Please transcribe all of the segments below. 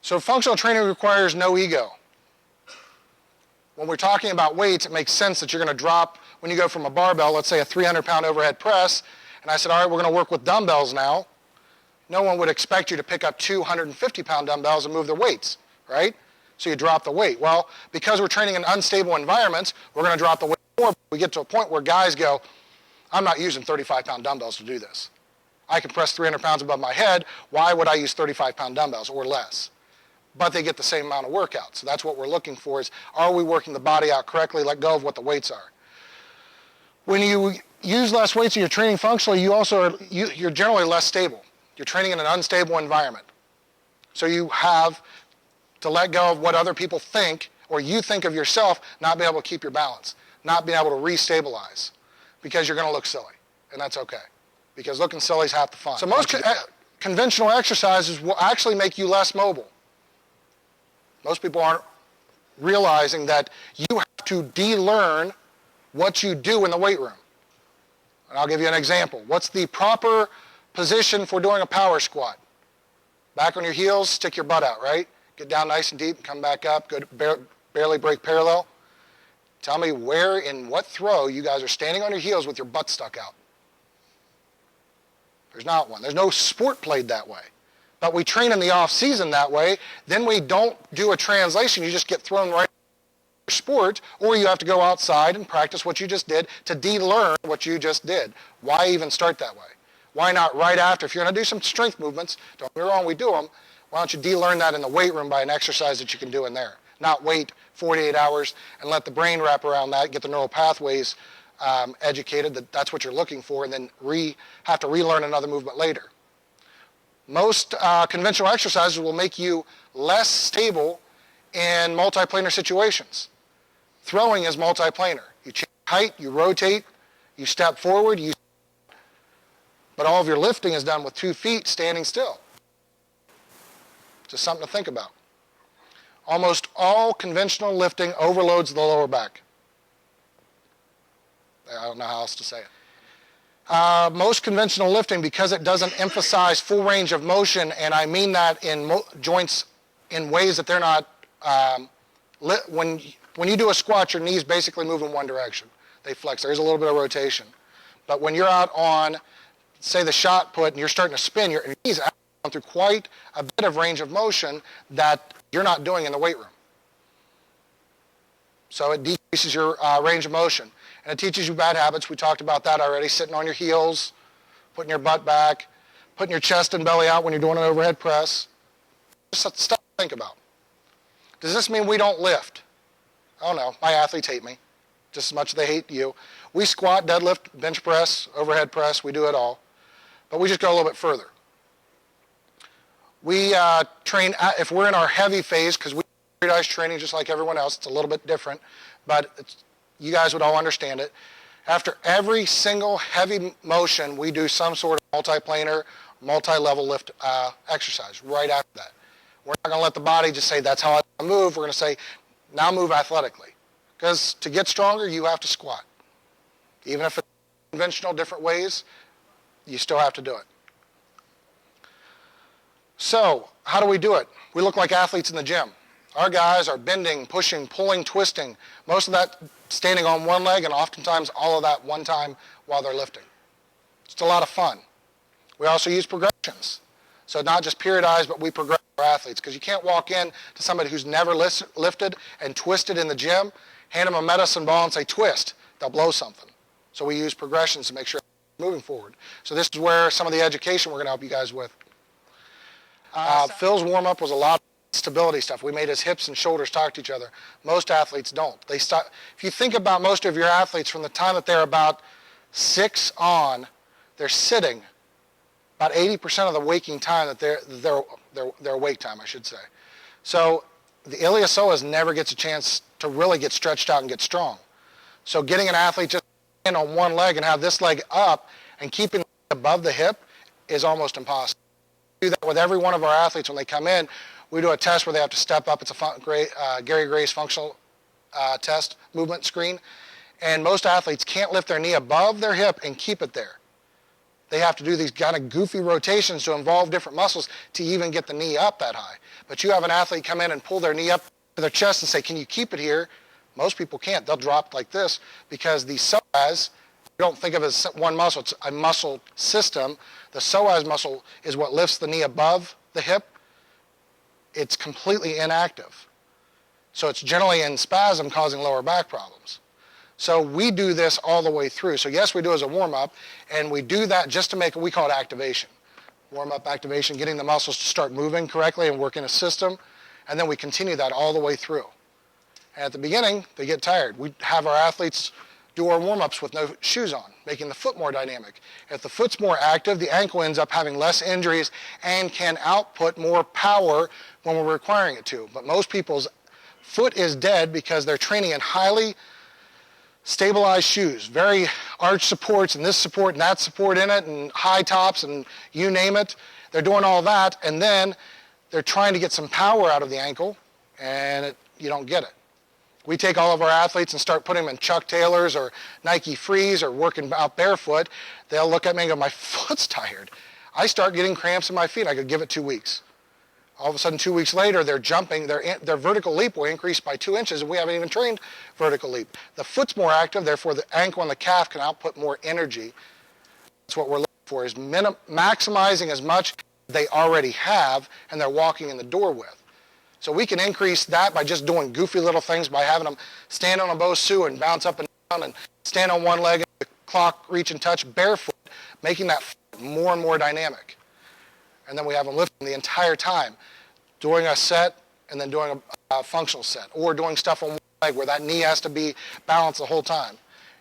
So functional training requires no ego. When we're talking about weights, it makes sense that you're going to drop, when you go from a barbell, let's say a 300-pound overhead press, and I said, all right, we're going to work with dumbbells now. No one would expect you to pick up 250-pound dumbbells and move their weights, right? So you drop the weight. Well, because we're training in unstable environments, we're going to drop the weight more. We get to a point where guys go, I'm not using 35-pound dumbbells to do this. I can press 300 pounds above my head. Why would I use 35-pound dumbbells or less? But they get the same amount of workout. So that's what we're looking for is, are we working the body out correctly? Let go of what the weights are. When you use less weights and you're training functionally, you're generally less stable. You're training in an unstable environment. So you have to let go of what other people think or you think of yourself, not be able to keep your balance, not being able to re-stabilize because you're going to look silly. And that's okay because looking silly is half the fun. So most conventional exercises will actually make you less mobile. Most people aren't realizing that you have to de-learn what you do in the weight room. And I'll give you an example. What's the proper position for doing a power squat? Back on your heels, stick your butt out, right? Get down nice and deep, come back up, go to barely break parallel. Tell me where in what throw you guys are standing on your heels with your butt stuck out. There's not one. There's no sport played that way. But we train in the off season that way. Then we don't do a translation. You just get thrown right into sport, or you have to go outside and practice what you just did to de-learn what you just did. Why even start that way? Why not right after? If you're going to do some strength movements, don't get me wrong, we do them. Why don't you de-learn that in the weight room by an exercise that you can do in there? Not wait 48 hours and let the brain wrap around that, get the neural pathways educated, that's what you're looking for, and then have to relearn another movement later. Most conventional exercises will make you less stable in multiplanar situations. Throwing is multiplanar. You change height, you rotate, you step forward, but all of your lifting is done with 2 feet standing still. Just something to think about. Almost all conventional lifting overloads the lower back. I don't know how else to say it. Most conventional lifting, because it doesn't emphasize full range of motion, and I mean that in joints in ways that they're not, when you do a squat, your knees basically move in one direction. They flex. There's a little bit of rotation. But when you're out on, say, the shot put, and you're starting to spin, your knees are going through quite a bit of range of motion that you're not doing in the weight room. So it decreases your range of motion. And it teaches you bad habits. We talked about that already. Sitting on your heels, putting your butt back, putting your chest and belly out when you're doing an overhead press. Just stuff to think about. Does this mean we don't lift? Oh no, my athletes hate me just as much as they hate you. We squat, deadlift, bench press, overhead press. We do it all. But we just go a little bit further. We train, if we're in our heavy phase, because we do periodized training just like everyone else. It's a little bit different, but you guys would all understand it. After every single heavy motion, we do some sort of multiplanar, multi-level lift exercise right after that. We're not going to let the body just say, that's how I move. We're going to say, now move athletically. Because to get stronger, you have to squat. Even if it's conventional, different ways, you still have to do it. So, how do we do it? We look like athletes in the gym. Our guys are bending, pushing, pulling, twisting. Most of that standing on one leg, and oftentimes all of that one time while they're lifting. It's a lot of fun. We also use progressions. So not just periodized, but we progress our athletes. Because you can't walk in to somebody who's never lifted and twisted in the gym, hand them a medicine ball and say, twist. They'll blow something. So we use progressions to make sure they're moving forward. So this is where some of the education we're going to help you guys with. Phil's warm-up was a lot of stability stuff. We made his hips and shoulders talk to each other. Most athletes don't. If you think about most of your athletes from the time that they're about 6 on, they're sitting about 80% of the waking time that their awake time, I should say. So the iliopsoas never gets a chance to really get stretched out and get strong. So getting an athlete just in on one leg and have this leg up and keeping it above the hip is almost impossible. We do that with every one of our athletes when they come in. We do a test where they have to step up. It's a Gary Gray's functional test movement screen. And most athletes can't lift their knee above their hip and keep it there. They have to do these kind of goofy rotations to involve different muscles to even get the knee up that high. But you have an athlete come in and pull their knee up to their chest and say, can you keep it here? Most people can't. They'll drop like this because the psoas, you don't think of it as one muscle. It's a muscle system. The psoas muscle is what lifts the knee above the hip. It's completely inactive. So it's generally in spasm causing lower back problems. So we do this all the way through. So yes, we do as a warm-up, and we do that just to make, we call it activation. Warm-up activation, getting the muscles to start moving correctly and work in a system, and then we continue that all the way through. And at the beginning, they get tired. We have our athletes do our warm-ups with no shoes on, making the foot more dynamic. If the foot's more active, the ankle ends up having less injuries and can output more power when we're requiring it to. But most people's foot is dead because they're training in highly stabilized shoes, very arch supports and this support and that support in it and high tops and you name it. They're doing all that and then they're trying to get some power out of the ankle and you don't get it. We take all of our athletes and start putting them in Chuck Taylors or Nike Frees or working out barefoot. They'll look at me and go, my foot's tired. I start getting cramps in my feet. I could give it 2 weeks. All of a sudden, 2 weeks later, they're jumping. Their vertical leap will increase by 2 inches, and we haven't even trained vertical leap. The foot's more active, therefore the ankle and the calf can output more energy. That's what we're looking for, is maximizing as much as they already have and they're walking in the door with. So we can increase that by just doing goofy little things, by having them stand on a Bosu and bounce up and down and stand on one leg and the clock reach and touch barefoot, making that more and more dynamic. And then we have them lifting the entire time, doing a set and then doing a functional set, or doing stuff on one leg where that knee has to be balanced the whole time.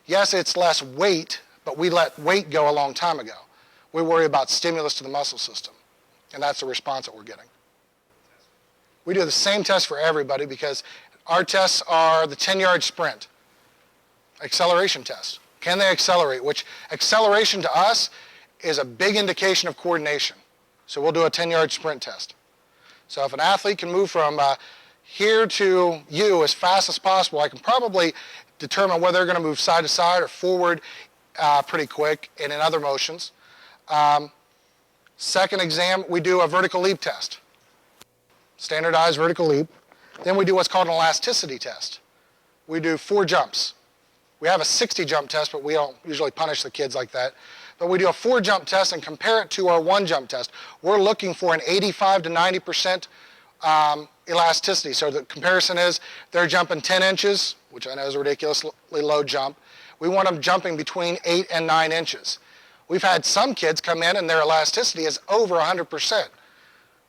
Yes, it's less weight, but we let weight go a long time ago. We worry about stimulus to the muscle system, and that's the response that we're getting. We do the same test for everybody because our tests are the 10-yard sprint, acceleration test. Can they accelerate? Which acceleration to us is a big indication of coordination. So we'll do a 10-yard sprint test. So if an athlete can move from here to you as fast as possible, I can probably determine whether they're going to move side to side or forward pretty quick and in other motions. Second exam, we do a vertical leap test. Standardized vertical leap. Then we do what's called an elasticity test. We do 4 jumps. We have a 60 jump test, but we don't usually punish the kids like that. But we do a 4 jump test and compare it to our 1 jump test. We're looking for an 85 to 90% elasticity. So the comparison is they're jumping 10 inches, which I know is a ridiculously low jump. We want them jumping between 8 and 9 inches. We've had some kids come in and their elasticity is over 100%.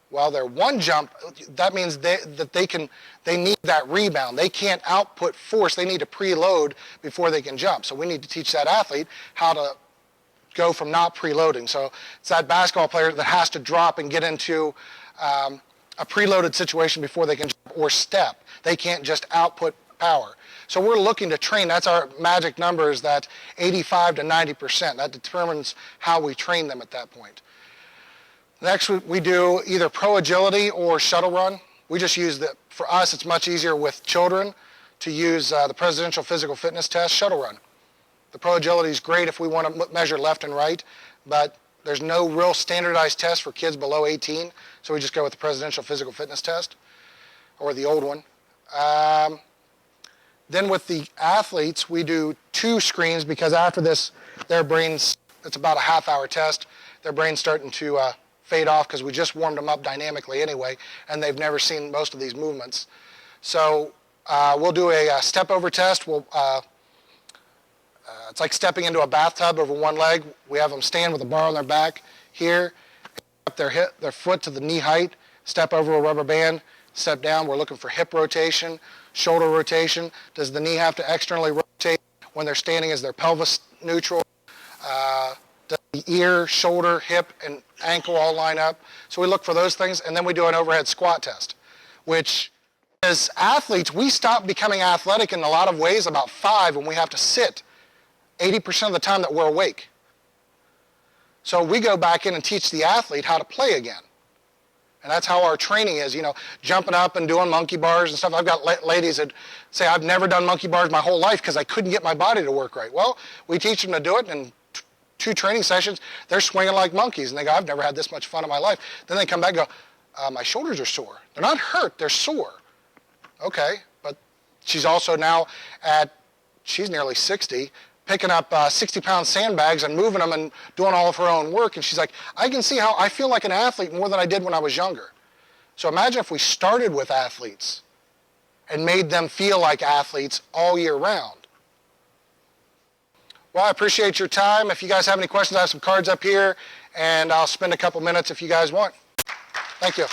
While their 1 jump, that means they need that rebound. They can't output force. They need to preload before they can jump. So we need to teach that athlete how to go from not preloading. So it's that basketball player that has to drop and get into a preloaded situation before they can jump or step. They can't just output power. So we're looking to train. That's our magic number, is that 85 to 90%. That determines how we train them at that point. Next, we do either pro agility or shuttle run. We just use for us, it's much easier with children to use the Presidential Physical Fitness Test, shuttle run. The pro agility is great if we want to measure left and right, but there's no real standardized test for kids below 18, so we just go with the Presidential Physical Fitness Test, or the old one. Then with the athletes, we do 2 screens because after this, their brains, it's about a half-hour test, their brain's starting to fade off because we just warmed them up dynamically anyway, and they've never seen most of these movements. So we'll do a step-over test. It's like stepping into a bathtub over one leg. We have them stand with a bar on their back here, up their foot to the knee height, step over a rubber band, step down. We're looking for hip rotation, shoulder rotation. Does the knee have to externally rotate when they're standing? Is their pelvis neutral? Does the ear, shoulder, hip, and ankle all line up? So we look for those things, and then we do an overhead squat test, which as athletes, we stop becoming athletic in a lot of ways about 5 when we have to sit 80% of the time that we're awake. So we go back in and teach the athlete how to play again. And that's how our training is, jumping up and doing monkey bars and stuff. I've got ladies that say, I've never done monkey bars my whole life because I couldn't get my body to work right. Well, we teach them to do it, and 2 training sessions, they're swinging like monkeys, and they go, I've never had this much fun in my life. Then they come back and go, my shoulders are sore. They're not hurt, they're sore. Okay, but she's also now she's nearly 60, picking up 60-pound sandbags and moving them and doing all of her own work. And she's like, I can see how I feel like an athlete more than I did when I was younger. So imagine if we started with athletes and made them feel like athletes all year round. Well, I appreciate your time. If you guys have any questions, I have some cards up here, and I'll spend a couple minutes if you guys want. Thank you.